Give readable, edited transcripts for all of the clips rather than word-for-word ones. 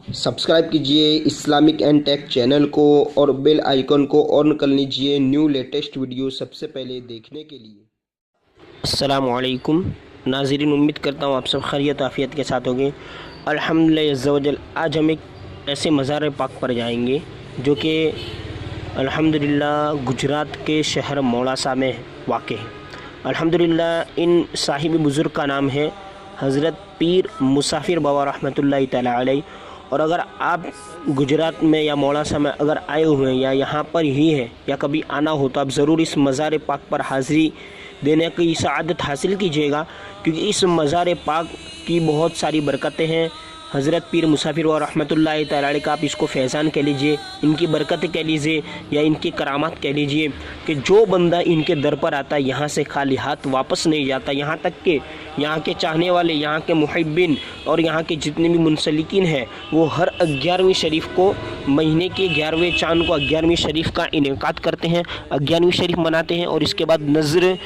Subscribe कीजिए Islamic and take channel को और बेल आइकन को ऑन कर लीजिए न्यू लेटेस्ट वीडियो सबसे पहले देखने के लिए। अस्सलामु अलैकुम नाज़रीन, उम्मीद करता हूँ आप सब खैरियत आफियत के साथ होंगे। अल्हम्दुलिल्लाह अज़्ज़ा वजल आज हम एक ऐसे मज़ार पाक पर जाएंगे जो कि अल्हम्दुलिल्लाह गुजरात के शहर मोड़ासा में वाक़ है। अल्हम्दुलिल्लाह इन साहिब बुज़ुर्ग का नाम है हज़रत पीर मुसाफिर बाबा रहमतुल्लाहि तआला अलैह। और अगर आप गुजरात में या मोड़ासा में अगर आए हुए हैं या यहाँ पर ही है या कभी आना हो तो आप ज़रूर इस मज़ार पाक पर हाज़िरी देने की सआदत हासिल कीजिएगा, क्योंकि इस मज़ार पाक की बहुत सारी बरकतें हैं। हज़रत पीर मुसाफिर व रहमतुल्लाहि तआला अलैह का आप इसको फैज़ान कह लीजिए, इनकी बरकतें कह लीजिए या इनकी करामात कह लीजिए कि जो बंदा इनके दर पर आता है यहाँ से खाली हाथ वापस नहीं जाता। यहाँ तक कि यहाँ के चाहने वाले, यहाँ के मुहिब्बिन और यहाँ के जितने भी मुनसलिकीन हैं वो हर 11वीं शरीफ को, महीने के 11वें चांद को 11वीं शरीफ का इनेकाद करते हैं, 11वीं शरीफ मनाते हैं और इसके बाद नज़र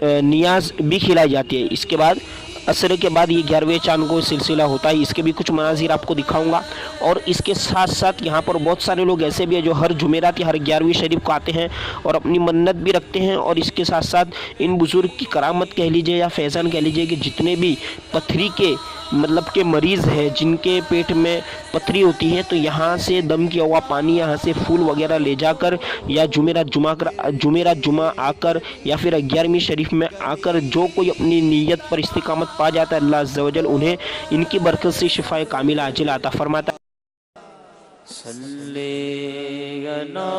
नियाज भी खिलाई जाती है। इसके बाद असर के बाद ये 11वें चांद को सिलसिला होता है। इसके भी कुछ मनाज़िर आपको दिखाऊंगा। और इसके साथ साथ यहाँ पर बहुत सारे लोग ऐसे भी हैं जो हर जुमेरात या हर 11वीं शरीफ को आते हैं और अपनी मन्नत भी रखते हैं। और इसके साथ साथ इन बुज़ुर्ग की करामत कह लीजिए या फैज़ान कह लीजिए कि जितने भी पथरी के मतलब के मरीज़ हैं जिनके पेट में पथरी होती है तो यहाँ से दम किया हुआ पानी, यहाँ से फूल वगैरह ले जाकर या जुमेरात जुमा आकर या फिर 11वीं शरीफ में आकर जो कोई अपनी नीयत पर इस्तिकामत पा जाता है, अल्लाह अज़्ज़ा वजल उन्हें इनकी बरकत से शिफाए कामिला आजिल अता फरमाता है। सल्ले अला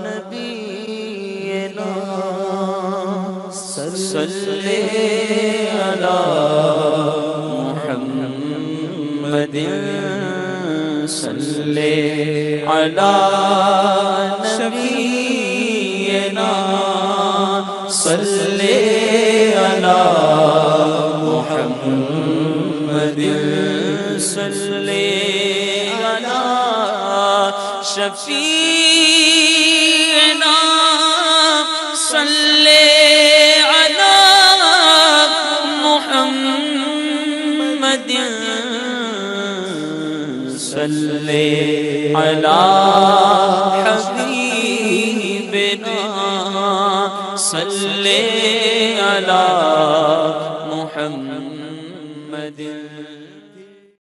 नबीना सल्ले अला मुहम्मदिन सल्ले अला नबीना सल्ले अला मुहम्मदिन सल्ले अला शफीना सल्ले अला मुहम्मदिन सल्ले अला हबीबिना सल्ले